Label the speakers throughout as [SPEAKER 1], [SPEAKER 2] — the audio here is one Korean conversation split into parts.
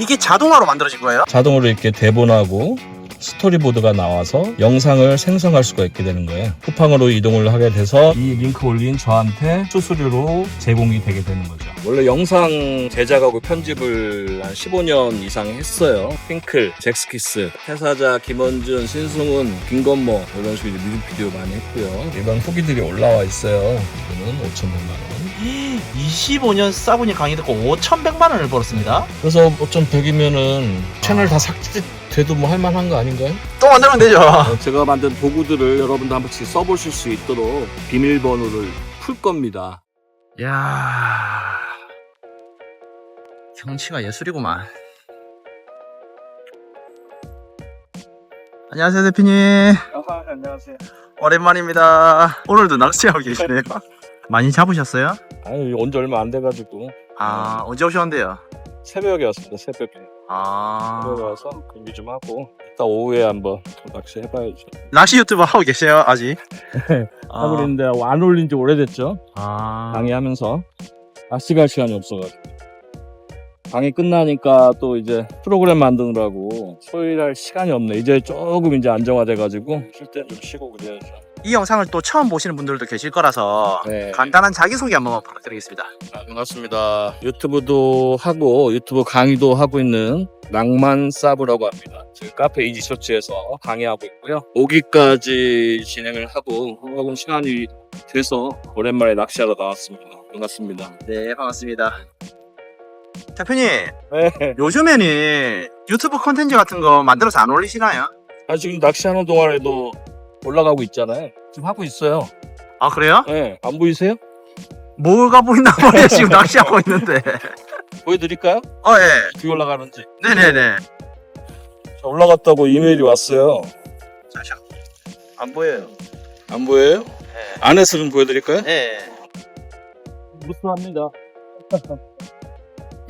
[SPEAKER 1] 이게 자동화로 만들어진 거예요?
[SPEAKER 2] 자동으로 이렇게 대본하고 스토리보드가 나와서 영상을 생성할 수가 있게 되는 거예요. 쿠팡으로 이동을 하게 돼서 이 링크 올린 저한테 수수료로 제공이 되게 되는 거죠. 원래 영상 제작하고 편집을 한 15년 이상 했어요. 핑클, 잭스키스, 태사자, 김원준, 신승훈, 김건모 이런 식으로 뮤직비디오 많이 했고요. 이런 후기들이 올라와 있어요. 이거는 5,100만 원.
[SPEAKER 1] 25년 싸구니 강의 듣고 5,100만 원을 벌었습니다.
[SPEAKER 2] 그래서 5,100이면은 채널 다 삭제돼도 뭐 할만한 거 아닌가요?
[SPEAKER 1] 또 만들면 되죠.
[SPEAKER 2] 제가 만든 도구들을 여러분도 한 번씩 써보실 수 있도록 비밀번호를 풀 겁니다.
[SPEAKER 1] 이야, 경치가 예술이구만. 안녕하세요, 대표님.
[SPEAKER 2] 안녕하세요.
[SPEAKER 1] 오랜만입니다. 오늘도 낚시하고 계시네요. 많이 잡으셨어요?
[SPEAKER 2] 아유, 온지 얼마 안 돼가지고.
[SPEAKER 1] 언제 오셨는데요?
[SPEAKER 2] 새벽에 왔습니다, 새벽에. 새벽에 와서 준비 좀 하고, 이따 오후에 한번 낚시 해봐야죠.
[SPEAKER 1] 낚시 유튜브 하고 계세요, 아직?
[SPEAKER 2] 하고 있는데 안 올린 지 오래됐죠? 강의하면서. 낚시 갈 시간이 없어가지고. 강의 끝나니까 또 이제 프로그램 만드느라고 소일할 시간이 없네. 이제 조금 이제 안정화돼가지고 쉴 땐 좀 쉬고 그래야죠.
[SPEAKER 1] 이 영상을 또 처음 보시는 분들도 계실 거라서
[SPEAKER 2] 네.
[SPEAKER 1] 간단한 자기소개 한번 부탁드리겠습니다.
[SPEAKER 2] 반갑습니다. 유튜브도 하고 유튜브 강의도 하고 있는 낭만 사브라고 합니다. 지금 카페 이지쇼츠에서 강의하고 있고요. 5기까지 진행을 하고 조금 시간이 돼서 오랜만에 낚시하러 나왔습니다. 반갑습니다.
[SPEAKER 1] 네, 반갑습니다. 대표님,
[SPEAKER 2] 네.
[SPEAKER 1] 요즘에는 유튜브 콘텐츠 같은 거 만들어서 안 올리시나요?
[SPEAKER 2] 지금 낚시하는 동안에도 올라가고 있잖아요. 지금 하고 있어요.
[SPEAKER 1] 아, 그래요?
[SPEAKER 2] 네. 안 보이세요?
[SPEAKER 1] 뭐가 보인단 말이에요? 지금 낚시하고 있는데.
[SPEAKER 2] 보여드릴까요?
[SPEAKER 1] 예.
[SPEAKER 2] 어떻게 올라가는지.
[SPEAKER 1] 네네네.
[SPEAKER 2] 자, 올라갔다고 이메일이 왔어요.
[SPEAKER 1] 잠시만. 안 보여요.
[SPEAKER 2] 안 보여요?
[SPEAKER 1] 네.
[SPEAKER 2] 안에서는 보여드릴까요?
[SPEAKER 1] 네.
[SPEAKER 2] 무수합니다.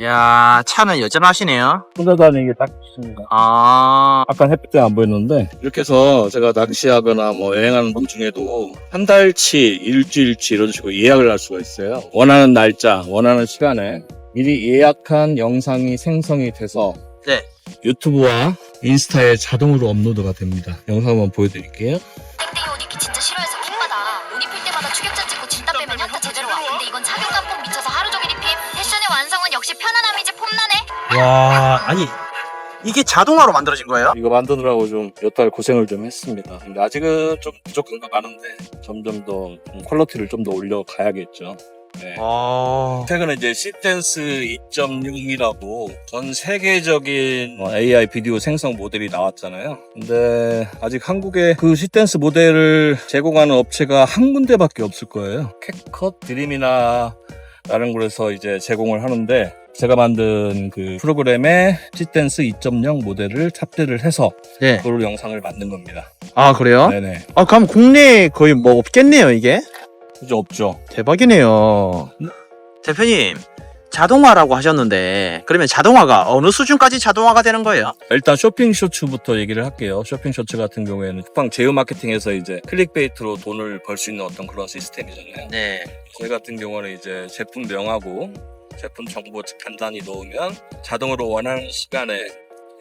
[SPEAKER 1] 야, 차는 여전하시네요.
[SPEAKER 2] 혼자 다니기 딱 좋습니다. 아까 햇빛 때문에 안 보였는데 이렇게 해서 제가 낚시하거나 뭐 여행하는 도중에도 한 달치, 일주일치 이런 식으로 예약을 할 수가 있어요. 원하는 날짜, 원하는 시간에 미리 예약한 영상이 생성이 돼서
[SPEAKER 1] 네.
[SPEAKER 2] 유튜브와 인스타에 자동으로 업로드가 됩니다. 영상 한번 보여드릴게요.
[SPEAKER 3] 땡땡이 옷 입기 진짜 싫어해서 킹받아. 옷 입힐 때마다 추격자 찍고 진땀 빼면 현타 제대로 와. 근데 이건 착용감 폼 미쳐서 하루 종일 입힘. 패션의 완성은 역시 편안함이지 폼나네.
[SPEAKER 1] 와, 아니, 이게 자동화로 만들어진 거예요?
[SPEAKER 2] 이거 만드느라고 좀 몇 달 고생을 좀 했습니다. 근데 아직은 좀 부족한 거 많은데 점점 더 퀄리티를 좀 더 올려가야겠죠. 네. 최근에 이제 시댄스 2.0이라고 전 세계적인 AI 비디오 생성 모델이 나왔잖아요. 근데 아직 한국에 그 시댄스 모델을 제공하는 업체가 한 군데밖에 없을 거예요. 캡컷, 드림이나 다른 곳에서 이제 제공을 하는데 제가 만든 그 프로그램에 시댄스 2.0 모델을 탑재를 해서
[SPEAKER 1] 네.
[SPEAKER 2] 그걸로 영상을 만든 겁니다.
[SPEAKER 1] 아, 그래요?
[SPEAKER 2] 네네.
[SPEAKER 1] 그럼 국내에 거의 뭐 없겠네요, 이게?
[SPEAKER 2] 그죠, 없죠.
[SPEAKER 1] 대박이네요. 대표님, 자동화라고 하셨는데, 그러면 자동화가 어느 수준까지 자동화가 되는 거예요?
[SPEAKER 2] 일단 쇼핑 쇼츠부터 얘기를 할게요. 쇼핑 쇼츠 같은 경우에는 쿠팡 제휴 마케팅에서 이제 클릭베이트로 돈을 벌 수 있는 어떤 그런 시스템이잖아요.
[SPEAKER 1] 네.
[SPEAKER 2] 저희 같은 경우는 이제 제품명하고 제품 정보 간단히 넣으면 자동으로 원하는 시간에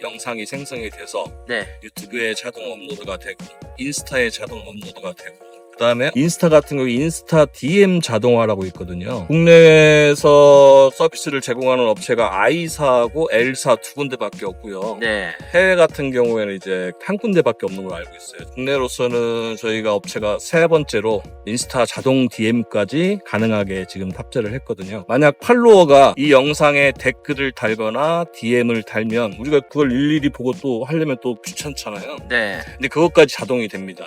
[SPEAKER 2] 영상이 생성이 돼서
[SPEAKER 1] 네.
[SPEAKER 2] 유튜브에 자동 업로드가 되고 인스타에 자동 업로드가 되고 그 다음에 인스타 같은 경우 인스타 DM 자동화라고 있거든요. 국내에서 서비스를 제공하는 업체가 I사하고 L사 두 군데밖에 없고요.
[SPEAKER 1] 네.
[SPEAKER 2] 해외 같은 경우에는 이제 한 군데밖에 없는 걸로 알고 있어요. 국내로서는 저희가 업체가 세 번째로 인스타 자동 DM까지 가능하게 지금 탑재를 했거든요. 만약 팔로워가 이 영상에 댓글을 달거나 DM을 달면 우리가 그걸 일일이 보고 또 하려면 또 귀찮잖아요.
[SPEAKER 1] 네.
[SPEAKER 2] 근데 그것까지 자동이 됩니다.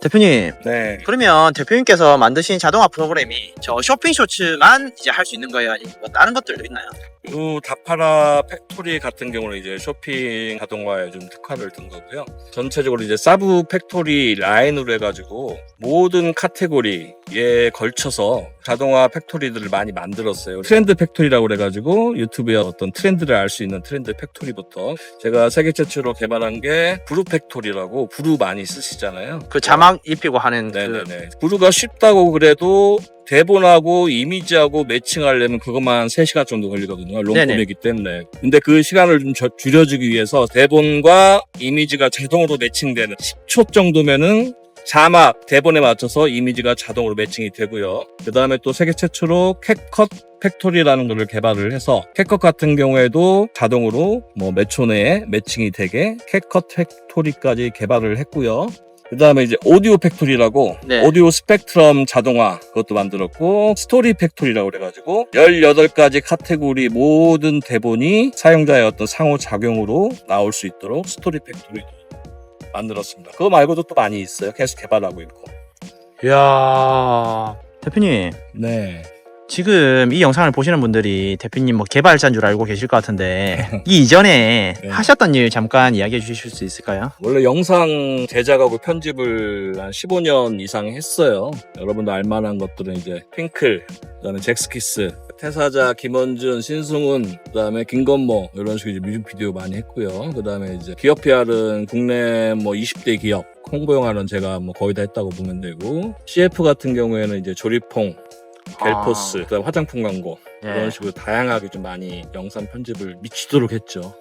[SPEAKER 1] 대표님,
[SPEAKER 2] 네.
[SPEAKER 1] 그러면 대표님께서 만드신 자동화 프로그램이 저 쇼핑 쇼츠만 이제 할 수 있는 거예요? 아니면 뭐 다른 것들도 있나요?
[SPEAKER 2] 이 다파라 팩토리 같은 경우는 이제 쇼핑 자동화에 좀 특화를 둔 거고요. 전체적으로 이제 사브 팩토리 라인으로 해가지고 모든 카테고리에 걸쳐서 자동화 팩토리들을 많이 만들었어요. 트렌드 팩토리라고 그래가지고 유튜브에 어떤 트렌드를 알 수 있는 트렌드 팩토리부터 제가 세계 최초로 개발한 게 부루 팩토리라고 부루 많이 쓰시잖아요.
[SPEAKER 1] 그 자막 입히고 하는
[SPEAKER 2] 네네네. 부루가 쉽다고 그래도 대본하고 이미지하고 매칭하려면 그것만 3시간 정도 걸리거든요. 롱폼이기 때문에. 근데 그 시간을 좀 줄여주기 위해서 대본과 이미지가 자동으로 매칭되는 10초 정도면은 자막, 대본에 맞춰서 이미지가 자동으로 매칭이 되고요. 그 다음에 또 세계 최초로 캡컷 팩토리라는 것을 개발을 해서 캡컷 같은 경우에도 자동으로 뭐 몇 초 내에 매칭이 되게 캡컷 팩토리까지 개발을 했고요. 그 다음에 이제 오디오 팩토리라고
[SPEAKER 1] 네.
[SPEAKER 2] 오디오 스펙트럼 자동화 그것도 만들었고 스토리 팩토리라고 그래가지고 18가지 카테고리 모든 대본이 사용자의 어떤 상호작용으로 나올 수 있도록 스토리 팩토리도 만들었습니다. 그거 말고도 또 많이 있어요. 계속 개발하고 있고.
[SPEAKER 1] 이야, 대표님.
[SPEAKER 2] 네.
[SPEAKER 1] 지금 이 영상을 보시는 분들이 대표님 뭐 개발자인 줄 알고 계실 것 같은데 이 이전에
[SPEAKER 2] 네.
[SPEAKER 1] 하셨던 일 잠깐 이야기해 주실 수 있을까요?
[SPEAKER 2] 원래 영상 제작하고 편집을 한 15년 이상 했어요. 여러분도 알만한 것들은 이제 핑클, 그다음에 잭스키스, 태사자, 김원준, 신승훈, 그다음에 김건모 이런 식으로 이제 뮤직비디오 많이 했고요. 그다음에 이제 기업 PR은 국내 뭐 20대 기업 홍보 영화는 제가 뭐 거의 다 했다고 보면 되고 CF 같은 경우에는 이제 조리퐁, 갤포스, 그다음 화장품 광고 이런 식으로 다양하게 좀 많이 영상 편집을 미치도록 했죠.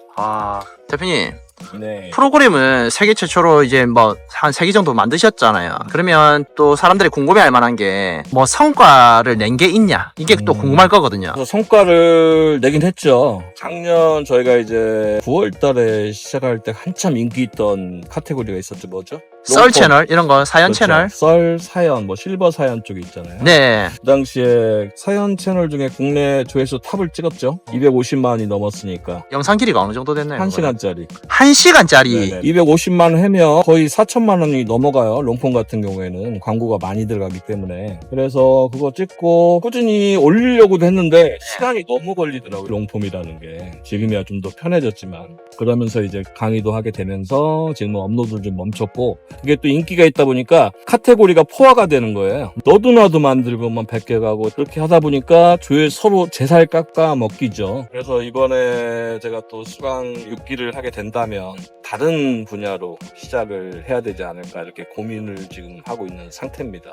[SPEAKER 1] 대표님
[SPEAKER 2] 네.
[SPEAKER 1] 프로그램은 세계 최초로 이제 뭐 한 3개 정도 만드셨잖아요. 그러면 또 사람들이 궁금해할 만한 게 뭐 성과를 낸 게 있냐 이게 또 궁금할 거거든요.
[SPEAKER 2] 그래서 성과를 내긴 했죠. 작년 저희가 이제 9월 달에 시작할 때 한참 인기 있던 카테고리가 있었죠. 뭐죠?
[SPEAKER 1] 썰 채널 이런 거 사연
[SPEAKER 2] 그렇죠.
[SPEAKER 1] 채널.
[SPEAKER 2] 썰 사연 뭐 실버 사연 쪽이 있잖아요.
[SPEAKER 1] 네.
[SPEAKER 2] 그 당시에 사연 채널 중에 국내 조회수 탑을 찍었죠. 250만이 넘었으니까.
[SPEAKER 1] 영상 길이가 어느 정도 됐나요?
[SPEAKER 2] 1시간짜리.
[SPEAKER 1] 1시간짜리.
[SPEAKER 2] 250만 하면 거의 4천만 원이 넘어가요. 롱폼 같은 경우에는 광고가 많이 들어가기 때문에. 그래서 그거 찍고 꾸준히 올리려고도 했는데 시간이 너무 걸리더라고요. 롱폼이라는 게. 지금이야 좀 더 편해졌지만. 그러면서 이제 강의도 하게 되면서 지금은 업로드를 좀 멈췄고 그게 또 인기가 있다 보니까 카테고리가 포화가 되는 거예요. 너도 나도 만들고만 100개 가고 그렇게 하다 보니까 조회 서로 제살 깎아 먹기죠. 그래서 이번에 제가 또 수강 6기를 하게 된다면 다른 분야로 시작을 해야 되지 않을까 이렇게 고민을 지금 하고 있는 상태입니다.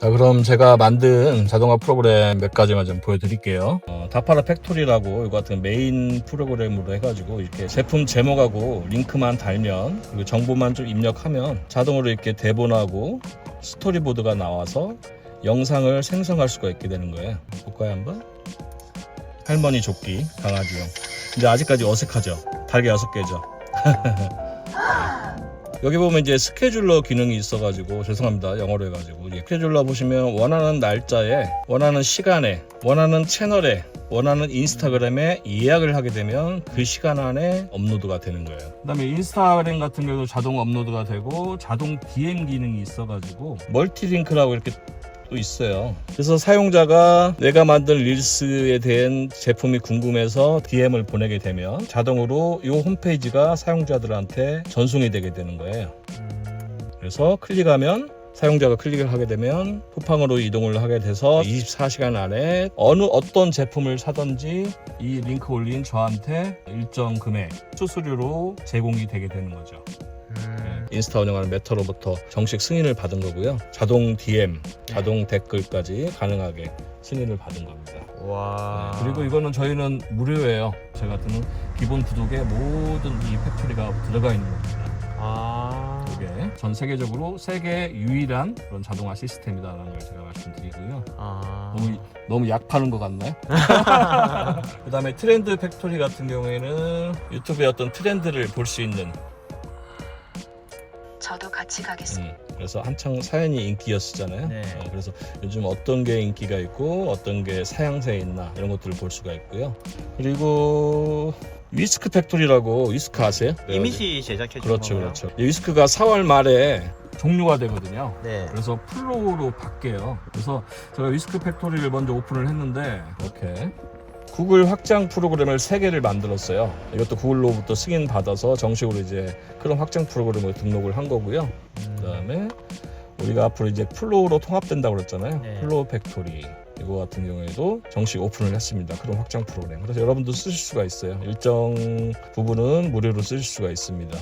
[SPEAKER 2] 자, 그럼 제가 만든 자동화 프로그램 몇 가지만 좀 보여드릴게요. 다파라 팩토리라고 이거 같은 메인 프로그램으로 해가지고 이렇게 제품 제목하고 링크만 달면 그리고 정보만 좀 입력하면 자동으로 이렇게 대본하고 스토리보드가 나와서 영상을 생성할 수가 있게 되는 거예요. 볼까요 한번? 할머니 조끼 강아지용. 근데 아직까지 어색하죠? 달걀 6개죠. 여기 보면 이제 스케줄러 기능이 있어가지고 죄송합니다 영어로 해가지고 스케줄러 보시면 원하는 날짜에 원하는 시간에 원하는 채널에 원하는 인스타그램에 예약을 하게 되면 그 시간 안에 업로드가 되는 거예요. 그 다음에 인스타그램 같은 경우도 자동 업로드가 되고 자동 DM 기능이 있어가지고 멀티링크라고 이렇게 또 있어요. 그래서 사용자가 내가 만든 릴스에 대한 제품이 궁금해서 DM을 보내게 되면 자동으로 이 홈페이지가 사용자들한테 전송이 되게 되는 거예요. 그래서 클릭하면 사용자가 클릭을 하게 되면 쿠팡으로 이동을 하게 돼서 24시간 안에 어떤 제품을 사든지 이 링크 올린 저한테 일정 금액 수수료로 제공이 되게 되는 거죠. 인스타 운영하는 메타로부터 정식 승인을 받은 거고요. 자동 DM, 자동 댓글까지 가능하게 승인을 받은 겁니다.
[SPEAKER 1] 와.
[SPEAKER 2] 네, 그리고 이거는 저희는 무료예요. 제가 드는 기본 구독에 모든 이 팩토리가 들어가 있는 겁니다. 이게 전 세계적으로 세계 유일한 그런 자동화 시스템이다라는 걸 제가 말씀드리고요. 너무 약 파는 것 같나요? 그 다음에 트렌드 팩토리 같은 경우에는 유튜브의 어떤 트렌드를 볼 수 있는
[SPEAKER 3] 저도 같이 가겠습니다.
[SPEAKER 2] 그래서 한창 사연이 인기였었잖아요.
[SPEAKER 1] 네.
[SPEAKER 2] 그래서 요즘 어떤 게 인기가 있고 어떤 게 사양세에 있나 이런 것들을 볼 수가 있고요. 그리고 위스크 팩토리라고 위스크 아세요?
[SPEAKER 1] 이미지 제작해 주는
[SPEAKER 2] 그렇죠,
[SPEAKER 1] 거예요?
[SPEAKER 2] 그렇죠. 이 위스크가 4월 말에 종료가 되거든요.
[SPEAKER 1] 네.
[SPEAKER 2] 그래서 플로우로 바뀌어요. 그래서 제가 위스크 팩토리를 먼저 오픈을 했는데 이렇게 구글 확장 프로그램을 3개를 만들었어요. 이것도 구글로부터 승인 받아서 정식으로 이제 그런 확장 프로그램을 등록을 한 거고요. 그다음에 우리가 앞으로 이제 플로우로 통합된다고 그랬잖아요.
[SPEAKER 1] 네.
[SPEAKER 2] 플로우 팩토리 이거 같은 경우에도 정식 오픈을 했습니다. 크롬 확장 프로그램. 그래서 여러분도 쓰실 수가 있어요. 일정 부분은 무료로 쓰실 수가 있습니다.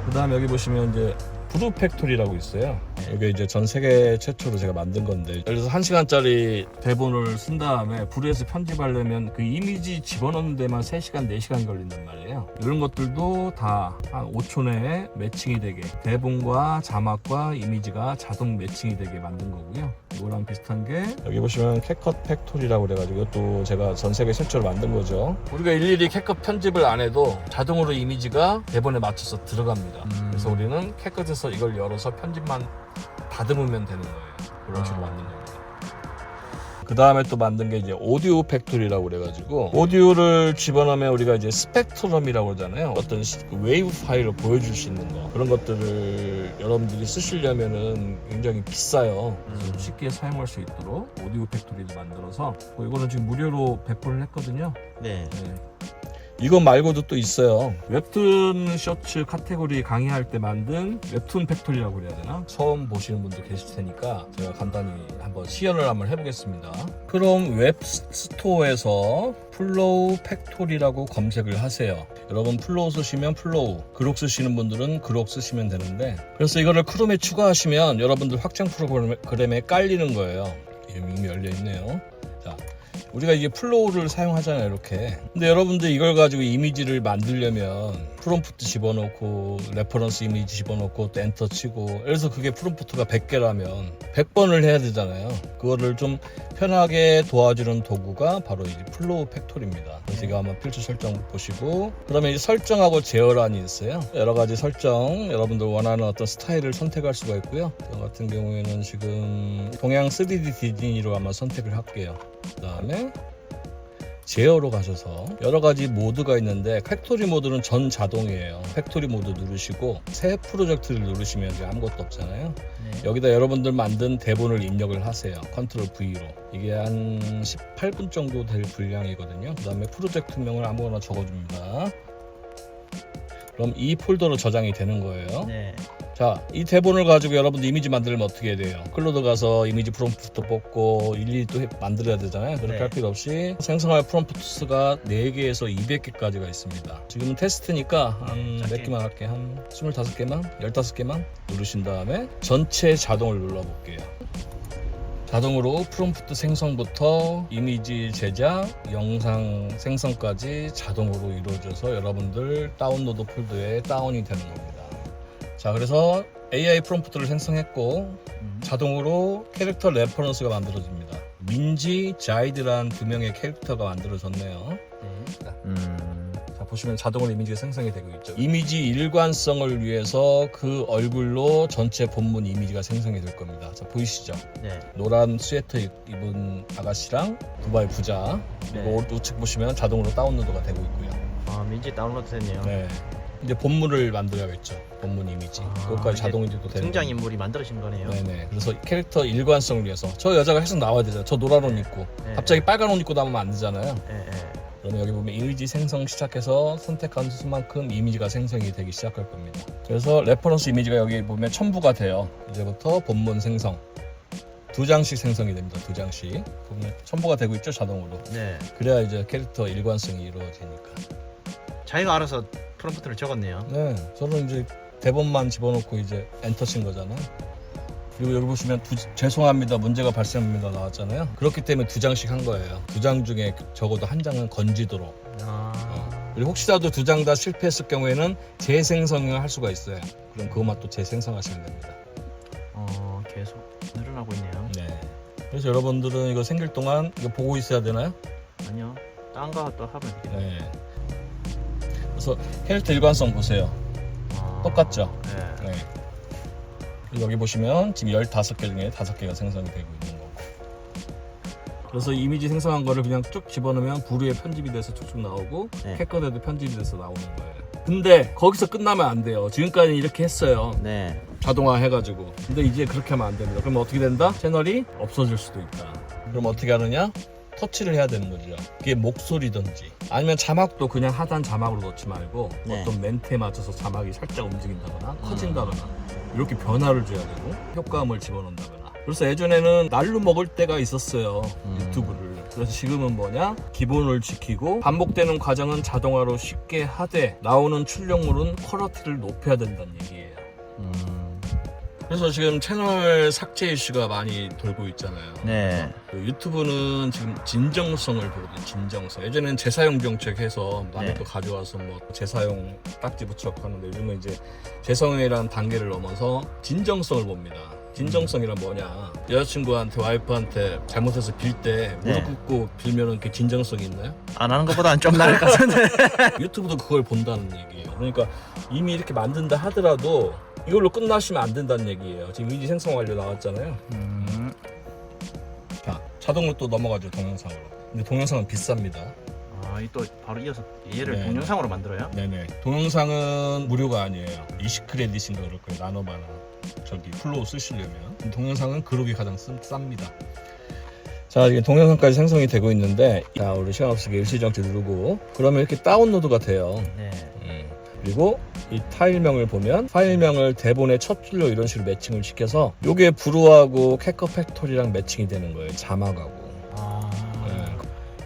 [SPEAKER 2] 그 다음 여기 보시면 이제 브루 팩토리라고 있어요. 이게 이제 전 세계 최초로 제가 만든 건데, 예를 들어서 1시간짜리 대본을 쓴 다음에 브루에서 편집하려면 그 이미지 집어넣는 데만 3시간, 4시간 걸린단 말이에요. 이런 것들도 다 한 5초 내에 매칭이 되게, 대본과 자막과 이미지가 자동 매칭이 되게 만든 거고요. 이거랑 비슷한 게 여기 보시면 캡컷 팩토리라고 그래가지고 이것도 제가 전 세계 최초로 만든 거죠. 우리가 일일이 캡컷 편집을 안 해도 자동으로 이미지가 대본에 맞춰서 들어갑니다. 그래서 우리는 캡컷에서 이걸 열어서 편집만 다듬으면 되는 거예요. 그런 식으로 만든 겁니다. 그 다음에 또 만든 게 이제 오디오 팩토리라고 그래가지고, 오디오를 집어넣으면 우리가 이제 스펙트럼이라고 그러잖아요. 어떤 그 웨이브 파일을 보여줄 수 있는 거, 그런 것들을 여러분들이 쓰시려면은 굉장히 비싸요. 그래서 쉽게 사용할 수 있도록 오디오 팩토리도 만들어서, 이거는 지금 무료로 배포를 했거든요.
[SPEAKER 1] 네.
[SPEAKER 2] 이거 말고도 또 있어요. 웹툰 쇼츠 카테고리 강의할 때 만든 웹툰 팩토리라고 그래야 되나? 처음 보시는 분도 계실 테니까 제가 간단히 한번 시연을 한번 해보겠습니다. 크롬 웹 스토어에서 플로우 팩토리라고 검색을 하세요. 여러분 플로우 쓰시면 플로우, 그록 쓰시는 분들은 그록 쓰시면 되는데, 그래서 이거를 크롬에 추가하시면 여러분들 확장 프로그램에 깔리는 거예요. 이미 열려 있네요. 자, 우리가 이게 플로우를 사용하잖아요, 이렇게. 근데 여러분들 이걸 가지고 이미지를 만들려면 프롬프트 집어넣고 레퍼런스 이미지 집어넣고 또 엔터 치고, 그래서 그게 프롬프트가 100개라면 100번을 해야 되잖아요. 그거를 좀 편하게 도와주는 도구가 바로 이제 플로우 팩토리입니다. 그래서 이거 한번 필수 설정 보시고, 그러면 이제 설정하고 제어란이 있어요. 여러 가지 설정, 여러분들 원하는 어떤 스타일을 선택할 수가 있고요. 저 같은 경우에는 지금 동양 3D 디즈니로 한번 선택을 할게요. 그 다음에 제어로 가셔서 여러 가지 모드가 있는데, 팩토리 모드는 전 자동이에요. 팩토리 모드 누르시고 새 프로젝트를 누르시면 이제 아무것도 없잖아요.
[SPEAKER 1] 네.
[SPEAKER 2] 여기다 여러분들 만든 대본을 입력을 하세요. 컨트롤 V로. 이게 한 18분 정도 될 분량이거든요. 그 다음에 프로젝트명을 아무거나 적어줍니다. 그럼 이 폴더로 저장이 되는 거예요.
[SPEAKER 1] 네.
[SPEAKER 2] 자, 이 대본을 가지고 여러분들 이미지 만들면 어떻게 해야 돼요? 클로드 가서 이미지 프롬프트 뽑고 일일이 또 만들어야 되잖아요. 그렇게
[SPEAKER 1] 네.
[SPEAKER 2] 할 필요 없이 생성할 프롬프트 수가 4개에서 200개까지가 있습니다. 지금은 테스트니까 한 몇 개만 할게요. 한 25개만? 15개만 누르신 다음에 전체 자동을 눌러볼게요. 자동으로 프롬프트 생성부터 이미지 제작, 영상 생성까지 자동으로 이루어져서 여러분들 다운로드 폴더에 다운이 되는 겁니다. 자, 그래서 AI 프롬프트를 생성했고 자동으로 캐릭터 레퍼런스가 만들어집니다. 민지, 자이드라는 2명의 캐릭터가 만들어졌네요. 자, 보시면 자동으로 이미지가 생성이 되고 있죠. 이미지 일관성을 위해서 그 얼굴로 전체 본문 이미지가 생성이 될 겁니다. 자, 보이시죠?
[SPEAKER 1] 네.
[SPEAKER 2] 노란 스웨터 입은 아가씨랑 두바이 부자, 그리고
[SPEAKER 1] 네.
[SPEAKER 2] 우측 보시면 자동으로 다운로드가 되고 있고요.
[SPEAKER 1] 아, 민지 다운로드 됐네요.
[SPEAKER 2] 네. 이제 본문을 만들어야겠죠. 본문 이미지. 그것까지 자동으로 되는
[SPEAKER 1] 등장 인물이 만들어진 거네요.
[SPEAKER 2] 네네. 그래서 캐릭터 일관성을 위해서 저 여자가 계속 나와야 되잖아요. 저 노란 옷 입고
[SPEAKER 1] 네.
[SPEAKER 2] 갑자기 빨간 옷 입고 나오면 안 되잖아요.
[SPEAKER 1] 네.
[SPEAKER 2] 그러면 여기 보면 이미지 생성 시작해서 선택한 수만큼 이미지가 생성이 되기 시작할 겁니다. 그래서 레퍼런스 이미지가 여기 보면 첨부가 돼요. 이제부터 본문 생성 2장씩 생성이 됩니다. 2장씩 보면 첨부가 되고 있죠, 자동으로.
[SPEAKER 1] 네.
[SPEAKER 2] 그래야 이제 캐릭터 일관성이 이루어지니까.
[SPEAKER 1] 자기가 알아서 프롬프트를 적었네요.
[SPEAKER 2] 네, 저는 이제 대본만 집어넣고 이제 엔터 친 거잖아요. 그리고 여기 보시면 죄송합니다, 문제가 발생합니다 나왔잖아요. 그렇기 때문에 2장씩 한 거예요. 2장 중에 적어도 한 장은 건지도록. 그리고 혹시라도 2장 다 실패했을 경우에는 재생성을 할 수가 있어요. 그럼 그것만 또 재생성하시면 됩니다.
[SPEAKER 1] 계속 늘어나고 있네요.
[SPEAKER 2] 네. 그래서 여러분들은 이거 생길 동안 이거 보고 있어야 되나요?
[SPEAKER 1] 아니요. 딴 거 또 하면 되겠네요.
[SPEAKER 2] 네. 그래서 캐릭터 일관성 보세요. 똑같죠?
[SPEAKER 1] 네.
[SPEAKER 2] 네. 여기 보시면 지금 15개 중에 5개가 생성이 되고 있는 거고. 그래서 이미지 생성한 거를 그냥 쭉 집어넣으면 부루에 편집이 돼서 쭉쭉 나오고,
[SPEAKER 1] 네.
[SPEAKER 2] 캡컷에도 편집이 돼서 나오는 거예요. 근데 거기서 끝나면 안 돼요. 지금까지 이렇게 했어요.
[SPEAKER 1] 네.
[SPEAKER 2] 자동화 해가지고. 근데 이제 그렇게 하면 안 됩니다. 그러면 어떻게 된다? 채널이 없어질 수도 있다. 그럼 어떻게 하느냐? 터치를 해야 되는 거죠. 그게 목소리든지 아니면 자막도 그냥 하단 자막으로 넣지 말고
[SPEAKER 1] 네.
[SPEAKER 2] 어떤 멘트에 맞춰서 자막이 살짝 움직인다거나 커진다거나 이렇게 변화를 줘야 되고 효과음을 집어넣는다거나. 그래서 예전에는 날로 먹을 때가 있었어요, 유튜브를. 그래서 지금은 뭐냐, 기본을 지키고 반복되는 과정은 자동화로 쉽게 하되 나오는 출력물은 퀄리티를 높여야 된다는 얘기예요. 그래서 지금 채널 삭제 이슈가 많이 돌고 있잖아요.
[SPEAKER 1] 네.
[SPEAKER 2] 그 유튜브는 지금 진정성을 보거든요. 진정성. 예전에는 재사용 정책해서 많이
[SPEAKER 1] 네.
[SPEAKER 2] 또 가져와서 뭐 재사용 딱지 붙여고 하는데, 요즘은 이제 재사용이라는 단계를 넘어서 진정성을 봅니다. 진정성이란 뭐냐? 여자친구한테, 와이프한테 잘못해서 빌 때
[SPEAKER 1] 네.
[SPEAKER 2] 무릎 꿇고 빌면은 그 진정성이 있나요?
[SPEAKER 1] 안 하는 것보다는 좀 나을 것 같은데.
[SPEAKER 2] 유튜브도 그걸 본다는 얘기예요. 그러니까 이미 이렇게 만든다 하더라도 이걸로 끝나시면 안 된다는 얘기예요. 지금 이미지 생성 완료 나왔잖아요. 자, 자동으로 또 넘어가죠, 동영상으로. 근데 동영상은 비쌉니다.
[SPEAKER 1] 아, 이 또 바로 이어서 얘를
[SPEAKER 2] 네.
[SPEAKER 1] 동영상으로 만들어요?
[SPEAKER 2] 네네. 동영상은 무료가 아니에요. 20크레딧인가 그럴 거예요. 나노바나 저기 플로우 쓰시려면. 동영상은 그룹이 가장 쌉니다. 자, 이게 동영상까지 생성이 되고 있는데, 자, 우리 시간 없으게 일시정지 누르고, 그러면 이렇게 다운로드가 돼요.
[SPEAKER 1] 네.
[SPEAKER 2] 그리고 이 파일명을 보면 파일명을 대본의 첫 줄로 이런 식으로 매칭을 시켜서 요게 브루하고 캐커 팩토리랑 매칭이 되는 거예요. 자막하고. 네.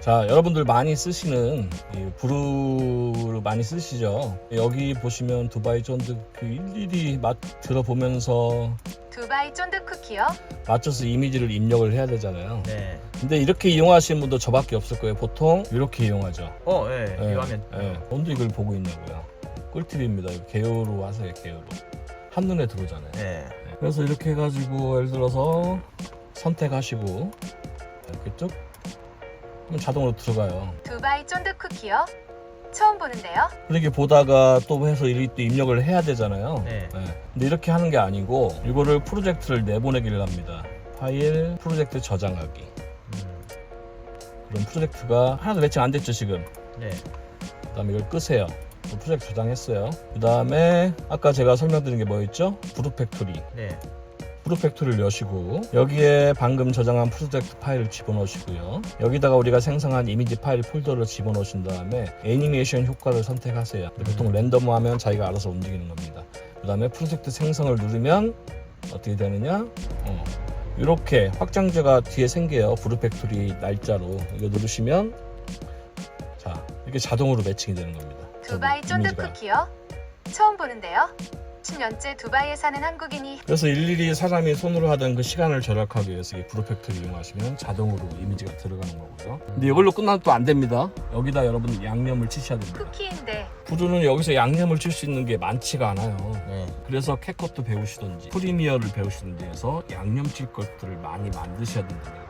[SPEAKER 2] 자, 여러분들 많이 쓰시는 이 브루를 많이 쓰시죠. 여기 보시면 두바이 쫀득 그 일일이 들어보면서
[SPEAKER 3] 두바이 쫀득 쿠키요?
[SPEAKER 2] 맞춰서 이미지를 입력을 해야 되잖아요.
[SPEAKER 1] 네.
[SPEAKER 2] 근데 이렇게 이용하시는 분도 저밖에 없을 거예요. 보통 이렇게 이용하죠.
[SPEAKER 1] 예.
[SPEAKER 2] 네,
[SPEAKER 1] 이 화면.
[SPEAKER 2] 언제 이걸 보고 있냐고요. 꿀팁입니다. 개요로 하세요. 개요로. 한눈에 들어오잖아요.
[SPEAKER 1] 네.
[SPEAKER 2] 그래서 이렇게 해가지고 예를 들어서 선택하시고 이렇게 쭉 하면 자동으로 들어가요.
[SPEAKER 3] 두바이 쫀득 쿠키요? 처음 보는데요?
[SPEAKER 2] 이렇게 보다가 또 해서 또 입력을 해야 되잖아요.
[SPEAKER 1] 네.
[SPEAKER 2] 근데 이렇게 하는 게 아니고 이거를 프로젝트를 내보내기를 합니다. 파일 프로젝트 저장하기. 그럼 프로젝트가 하나도 매칭 안 됐죠 지금.
[SPEAKER 1] 네.
[SPEAKER 2] 그 다음에 이걸 끄세요. 프로젝트 저장했어요. 그 다음에 아까 제가 설명드린 게 뭐였죠? 브루팩토리.
[SPEAKER 1] 네.
[SPEAKER 2] 브루팩토리를 여시고 여기에 방금 저장한 프로젝트 파일을 집어넣으시고요. 여기다가 우리가 생성한 이미지 파일 폴더를 집어넣으신 다음에 애니메이션 효과를 선택하세요. 보통 랜덤화하면 자기가 알아서 움직이는 겁니다. 그 다음에 프로젝트 생성을 누르면 어떻게 되느냐? 이렇게 확장자가 뒤에 생겨요. 브루팩토리 날짜로. 이거 누르시면 자, 이렇게 자동으로 매칭이 되는 겁니다.
[SPEAKER 3] 두바이 쫀득
[SPEAKER 2] 이미지가.
[SPEAKER 3] 쿠키요? 처음 보는데요? 10년째 두바이에 사는 한국인이
[SPEAKER 2] 그래서 일일이 사람이 손으로 하던 그 시간을 절약하기 위해서 이 브루팩토리 이용하시면 자동으로 이미지가 들어가는 거고요. 근데 이걸로 끝나면 또 안 됩니다. 여기다 여러분 양념을 치셔야 됩니다.
[SPEAKER 3] 쿠키인데
[SPEAKER 2] 브루는 여기서 양념을 칠 수 있는 게 많지가 않아요.
[SPEAKER 1] 네.
[SPEAKER 2] 그래서 캣컷도 배우시든지 프리미어를 배우시든지 해서 양념 칠 것들을 많이 만드셔야 된다는 거예요.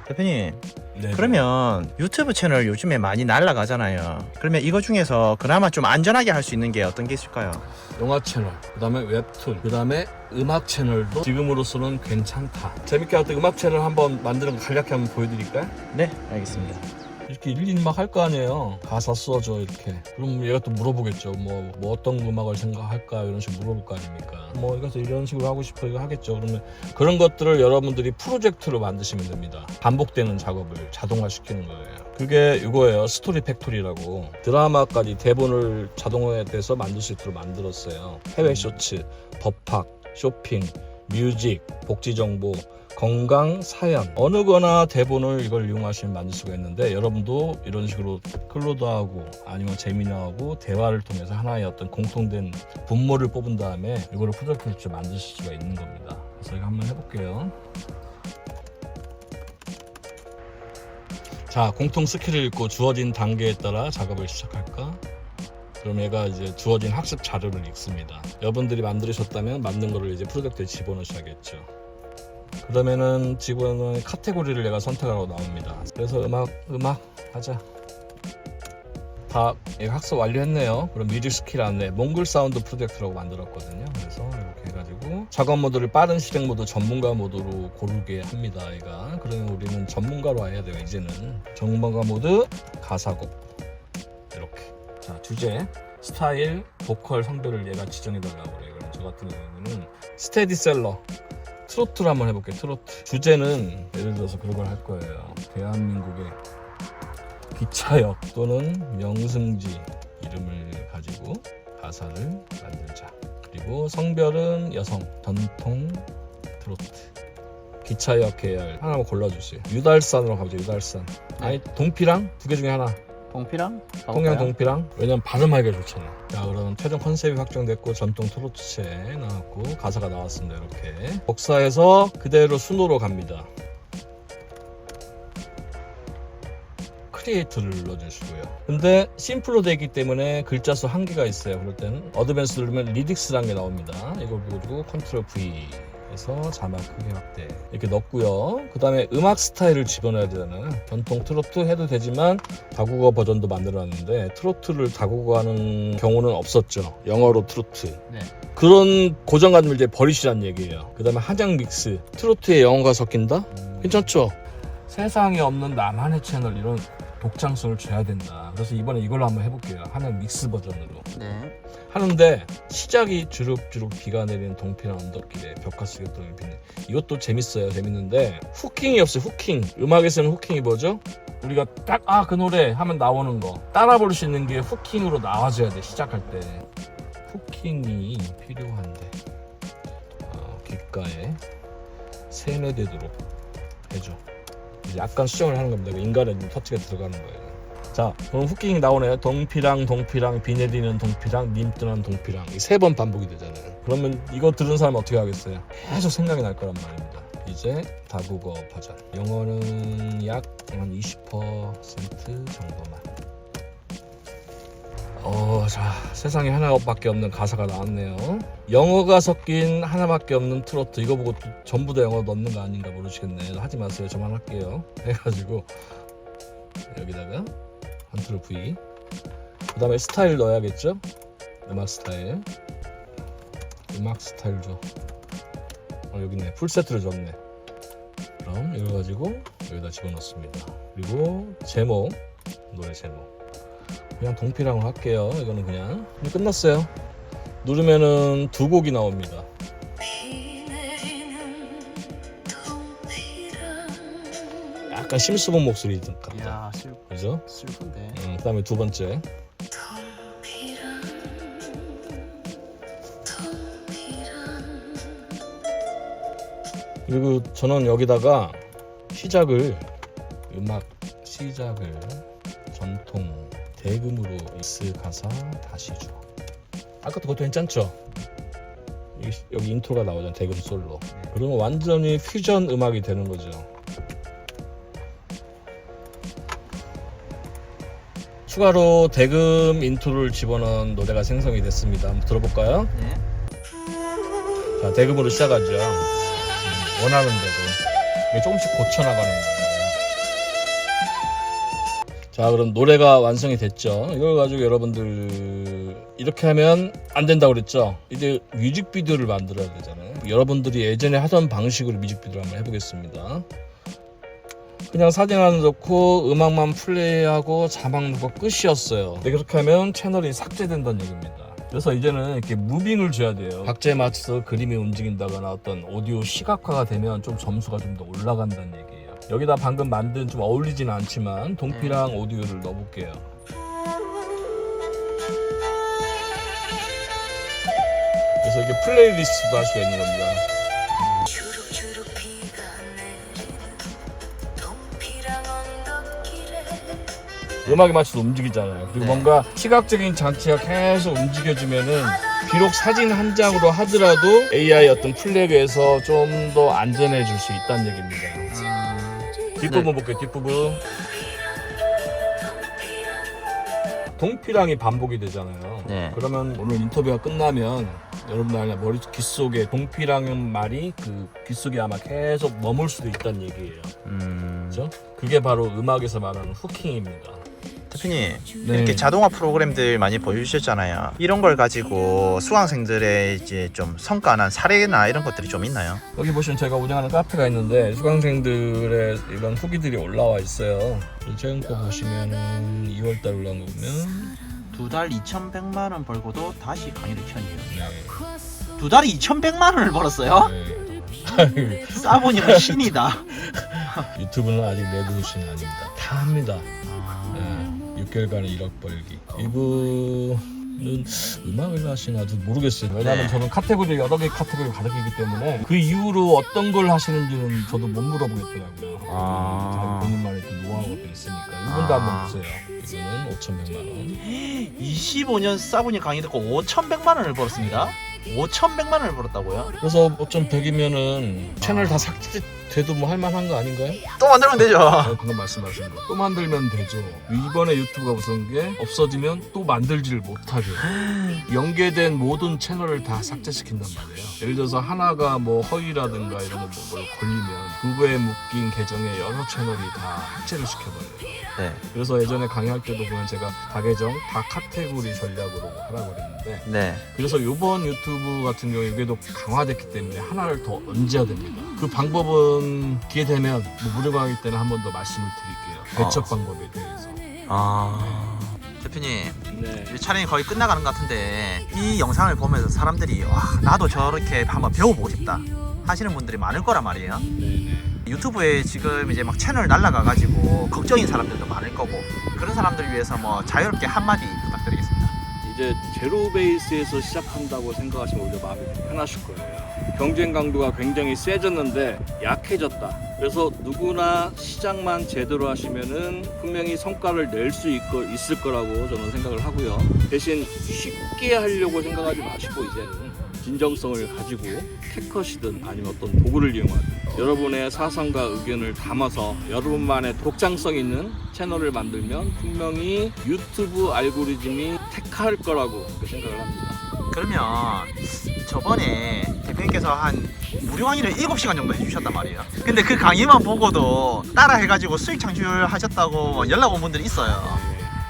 [SPEAKER 1] 대표님,
[SPEAKER 2] 네.
[SPEAKER 1] 그러면 유튜브 채널 요즘에 많이 날라가잖아요. 그러면 이거 중에서 그나마 좀 안전하게 할 수 있는 게 어떤 게 있을까요?
[SPEAKER 2] 영화 채널, 그 다음에 웹툰, 그 다음에 음악 채널도 지금으로서는 괜찮다. 재밌게 할 때 음악 채널 한번 만드는 거 간략히 한번 보여드릴까요?
[SPEAKER 1] 네, 알겠습니다.
[SPEAKER 2] 이렇게 일일이 막 할 거 아니에요. 가사 써줘 이렇게. 그럼 얘가 또 물어보겠죠. 뭐 어떤 음악을 생각할까 이런 식으로 물어볼 거 아닙니까. 뭐 이것도 이런 식으로 하고 싶어 이거 하겠죠. 그러면 그런 것들을 여러분들이 프로젝트로 만드시면 됩니다. 반복되는 작업을 자동화시키는 거예요. 그게 이거예요. 스토리 팩토리라고. 드라마까지 대본을 자동화돼서 만들 수 있도록 만들었어요. 해외 쇼츠, 법학, 쇼핑, 뮤직, 복지 정보, 건강, 사연 어느 거나 대본을 이걸 이용하시면 만들 수가 있는데 여러분도 이런 식으로 클로드하고 아니면 제미나하고 대화를 통해서 하나의 어떤 공통된 분모를 뽑은 다음에 이거를 프로젝트로 만드실 수가 있는 겁니다. 그래서 이거 한번 해볼게요. 자, 공통 스킬을 읽고 주어진 단계에 따라 작업을 시작할까? 그럼 얘가 이제 주어진 학습 자료를 읽습니다. 여러분들이 만드셨다면 만든 거를 이제 프로젝트에 집어넣으셔야겠죠. 그러면은 지금은 카테고리를 내가 선택하라고 나옵니다. 그래서 음악 하자. 다 얘가 학습 완료했네요. 그럼 뮤직 스킬 안에 몽글 사운드 프로젝트라고 만들었거든요. 그래서 이렇게 해가지고 작업 모드를 빠른 실행 모드, 전문가 모드로 고르게 합니다. 얘가 그러면 우리는 전문가로 해야 돼요. 이제는 전문가 모드, 가사곡 이렇게. 자, 주제, 스타일, 보컬 성별을 얘가 지정해달라고 그래요. 그럼 저 같은 경우는 스테디셀러 트로트를 한번 해볼게요. 트로트. 주제는 예를 들어서 그런 걸 할 거예요. 대한민국의 기차역 또는 명승지 이름을 가지고 가사를 만들자. 그리고 성별은 여성, 전통 트로트, 기차역 계열 하나만 골라주세요. 유달산으로 가보죠. 유달산. 아니 동피랑 두 개 중에 하나.
[SPEAKER 1] 동피랑?
[SPEAKER 2] 통영 동피랑. 왜냐면 발음하기가 좋잖아. 자, 그럼 최종 컨셉이 확정됐고 전통 트로트체 나왔고 가사가 나왔습니다. 이렇게 복사해서 그대로 순으로 갑니다. 크리에이트를 눌러주시고요. 근데 심플로 되어 있기 때문에 글자 수 한계가 있어요. 그럴 때는 어드밴스 누르면 리딕스라는 게 나옵니다. 이걸 누르고 컨트롤 V 해서 자막 크기 확대 이렇게 넣고요. 그 다음에 음악 스타일을 집어넣어야 되잖아요. 전통 트로트 해도 되지만 다국어 버전도 만들어놨는데 트로트를 다국어 하는 경우는 없었죠. 영어로 트로트.
[SPEAKER 1] 네.
[SPEAKER 2] 그런 고정관념을 이제 버리시라는 얘기예요. 그 다음에 한장 믹스. 트로트에 영어가 섞인다? 괜찮죠? 세상에 없는 나만의 채널 이런 독창성을 줘야 된다. 그래서 이번에 이걸로 한번 해볼게요. 한양 믹스 버전으로.
[SPEAKER 1] 네.
[SPEAKER 2] 하는데 시작이 주룩주룩 비가 내리는 동피나 언덕길에 벽화 속에 떠는 비는 이것도 재밌어요. 재밌는데 후킹이 없어요. 후킹. 음악에서는 후킹이 뭐죠? 우리가 딱 그 노래 하면 나오는 거 따라 부를 수 있는 게 후킹으로 나와줘야 돼. 시작할 때 후킹이 필요한데 귓가에 세뇌되도록 해줘. 약간 수정을 하는 겁니다. 인간의 터치가 들어가는 거예요. 자, 그럼 후킹이 나오네요. 동피랑 비 내리는 동피랑 님 떠난 동피랑 이 세 번 반복이 되잖아요. 그러면 이거 들은 사람 어떻게 하겠어요? 계속 생각이 날 거란 말입니다. 이제 다국어 버전. 영어는 약 한 20% 정도만. 자, 세상에 하나밖에 없는 가사가 나왔네요. 영어가 섞인 하나밖에 없는 트로트. 이거 보고 전부 다 영어 넣는 거 아닌가 모르시겠네. 하지 마세요. 저만 할게요. 해가지고 여기다가 컨트롤 V. 그 다음에 스타일 넣어야겠죠? 음악 스타일. 음악 스타일 줘. 여기 있네. 풀세트를 줬네. 그럼 이걸 가지고 여기다 집어넣습니다. 그리고 제목, 노래 제목. 그냥 동피랑으로 할게요. 이거는 그냥. 끝났어요. 누르면은 두 곡이 나옵니다. 약간 심수봉 목소리 같다.
[SPEAKER 1] 이야,
[SPEAKER 2] 그죠?
[SPEAKER 1] 슬픈데.
[SPEAKER 2] 그 다음에 두 번째. 그리고 저는 여기다가 음악 시작을 전통 대금으로 믹스 가사 다시 줘. 아까도 그것도 괜찮죠? 여기 인트로가 나오잖아. 대금 솔로. 그러면 완전히 퓨전 음악이 되는 거죠. 추가로 대금 인트로를 집어넣은 노래가 생성이 됐습니다. 한번 들어볼까요?
[SPEAKER 1] 네.
[SPEAKER 2] 자, 대금으로 시작하죠. 원하는 대로 조금씩 고쳐나가는 거예요. 자, 그럼 노래가 완성이 됐죠. 이걸 가지고 여러분들 이렇게 하면 안 된다고 그랬죠. 이제 뮤직비디오를 만들어야 되잖아요. 여러분들이 예전에 하던 방식으로 뮤직비디오를 한번 해보겠습니다. 그냥 사진 하나 넣고 음악만 플레이하고 자막 넣고 끝이었어요. 근데 그렇게 하면 채널이 삭제된다는 얘기입니다. 그래서 이제는 이렇게 무빙을 줘야 돼요. 박자에 맞춰서 그림이 움직인다거나 어떤 오디오 시각화가 되면 좀 점수가 좀 더 올라간다는 얘기예요. 여기다 방금 만든 좀 어울리지는 않지만 동피랑 오디오를 넣어볼게요. 그래서 이게 플레이리스트도 할 수가 있는 겁니다. 음악에 맞춰서 움직이잖아요. 그리고 뭔가 시각적인 장치가 계속 움직여주면은 비록 사진 한 장으로 하더라도 AI 어떤 플래그에서 좀 더 안전해질 수 있다는 얘기입니다. 뒷부분 볼게요. 뒷부분. 동피랑이 반복이 되잖아요.
[SPEAKER 1] 네.
[SPEAKER 2] 그러면 오늘 인터뷰가 끝나면 여러분들 아마 머리 귓속에 동피랑은 말이 그 귓속에 아마 계속 머물 수도 있다는 얘기예요. 그렇죠? 그게 바로 음악에서 말하는 후킹입니다.
[SPEAKER 1] 대표님,
[SPEAKER 2] 네.
[SPEAKER 1] 이렇게 자동화 프로그램들 많이 보여주셨잖아요. 이런 걸 가지고 수강생들의 이제 좀 성과나 사례나 이런 것들이 좀 있나요?
[SPEAKER 2] 여기 보시면 제가 운영하는 카페가 있는데 수강생들의 이런 후기들이 올라와 있어요. 최근 거 보시면은 2월달 올라온 거 보면
[SPEAKER 1] 2달 2,100만 원 벌고도 다시 강의를 켜니요.
[SPEAKER 2] 네.
[SPEAKER 1] 2달에 2,100만 원을 벌었어요?
[SPEAKER 2] 네.
[SPEAKER 1] 싸보니까 신이다.
[SPEAKER 2] 유튜브는 아직 내부는 아닙니다. 다 합니다. 네. 6개월간의 1억 벌기. 일부 음악을 하시나도 모르겠어요. 왜냐하면 저는 카테고리 여러 개 카테고리를 가르치기 때문에 그 이후로 어떤 걸 하시는지는 저도 못 물어보겠더라고요. 자기 본인만의 또 노하우가 또 있으니까 이분도 한번 보세요. 이거는 5,100만 원.
[SPEAKER 1] 25년 싸구니 강의 듣고 5,100만 원을 벌었습니다. 5,100만 원을 벌었다고요?
[SPEAKER 2] 그래서 5,100이면은 채널 다 삭제돼도 뭐 할만한 거 아닌가요?
[SPEAKER 1] 또 만들면 되죠.
[SPEAKER 2] 그건 말씀하신 거. 또 만들면 되죠. 이번에 유튜브가 무슨 게 없어지면 또 만들지를 못하게 연계된 모든 채널을 다 삭제시킨단 말이에요. 예를 들어서 하나가 뭐 허위라든가 이런 거 뭐 걸리면 그거에 묶인 계정에 여러 채널이 다 삭제를 시켜버려요.
[SPEAKER 1] 네.
[SPEAKER 2] 그래서 예전에 강의할 때도 보면 제가 다 계정 다 카테고리 전략으로 하라고 그랬는데
[SPEAKER 1] 네.
[SPEAKER 2] 그래서 이번 유튜브 같은 경우에 이게 더 강화됐기 때문에 하나를 더 얹어야 됩니다. 그 방법은 기회 되면 뭐 무료 강의 때는 한 번 더 말씀을 드릴게요. 대처 방법에 대해서.
[SPEAKER 1] 대표님,
[SPEAKER 2] 네.
[SPEAKER 1] 이 촬영이 거의 끝나가는 것 같은데 이 영상을 보면서 사람들이 와 나도 저렇게 한번 배워보고 싶다 하시는 분들이 많을 거란 말이에요.
[SPEAKER 2] 네네.
[SPEAKER 1] 유튜브에 지금 이제 막 채널 날라가가지고 걱정인 사람들도 많을 거고 그런 사람들을 위해서 뭐 자유롭게 한마디 부탁드리겠습니다.
[SPEAKER 2] 이제 제로 베이스에서 시작한다고 생각하시면 오히려 마음이 편하실 거예요. 경쟁 강도가 굉장히 세졌는데 약해졌다. 그래서 누구나 시작만 제대로 하시면은 분명히 성과를 낼 수 있을 거라고 저는 생각을 하고요. 대신 쉽게 하려고 생각하지 마시고 이제는 진정성을 가지고 캣컷이든 아니면 어떤 도구를 이용하든 여러분의 사상과 의견을 담아서 여러분만의 독창성 있는 채널을 만들면 분명히 유튜브 알고리즘이 택할 거라고 그렇게 생각을 합니다.
[SPEAKER 1] 그러면 저번에 대표님께서 한 무료 강의를 7시간 정도 해주셨단 말이에요. 근데 그 강의만 보고도 따라 해가지고 수익 창출하셨다고 연락 온 분들이 있어요.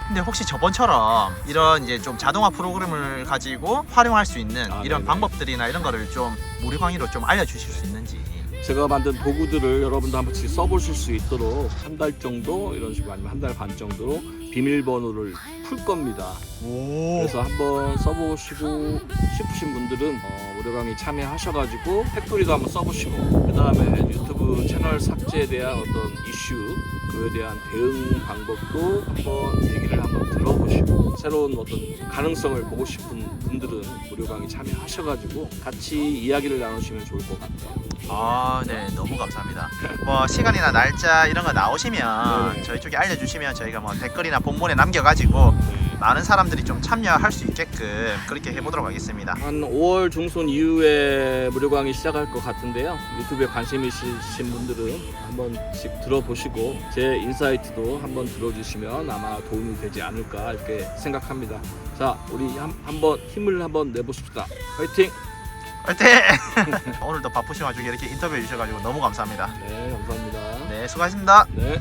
[SPEAKER 1] 근데 혹시 저번처럼 이런 이제 좀 자동화 프로그램을 가지고 활용할 수 있는 이런
[SPEAKER 2] 네네.
[SPEAKER 1] 방법들이나 이런 거를 좀 무료 강의로 좀 알려주실 수 있는지.
[SPEAKER 2] 제가 만든 도구들을 여러분도 한 번씩 써보실 수 있도록 한 달 정도 이런 식으로 아니면 한 달 반 정도로 비밀번호를 풀 겁니다. 그래서 한번 써보시고 싶으신 분들은 무료 강의 참여하셔가지고 팩토리도 한번 써보시고 그 다음에 유튜브 채널 삭제에 대한 어떤 이슈 그에 대한 대응 방법도 한번 얘기를 한번 들어보시고 새로운 어떤 가능성을 보고 싶은 분들은 무료 강의 참여하셔가지고 같이 이야기를 나누시면 좋을 것 같아요.
[SPEAKER 1] 네, 너무 감사합니다. 뭐 시간이나 날짜 이런 거 나오시면
[SPEAKER 2] 네네.
[SPEAKER 1] 저희 쪽에 알려주시면 저희가 뭐 댓글이나 본문에 남겨가지고 많은 사람들이 좀 참여할 수 있게끔 그렇게 해보도록 하겠습니다.
[SPEAKER 2] 한 5월 중순 이후에 무료 강의 시작할 것 같은데요. 유튜브에 관심 있으신 분들은 한 번씩 들어보시고 제 인사이트도 한번 들어주시면 아마 도움이 되지 않을까 이렇게 생각합니다. 자, 우리 한번 힘을 한번 내보십시다. 화이팅!
[SPEAKER 1] 화이팅! 오늘도 바쁘셔가지고 이렇게 인터뷰해 주셔가지고 너무 감사합니다.
[SPEAKER 2] 네, 감사합니다.
[SPEAKER 1] 네, 수고하셨습니다.
[SPEAKER 2] 네.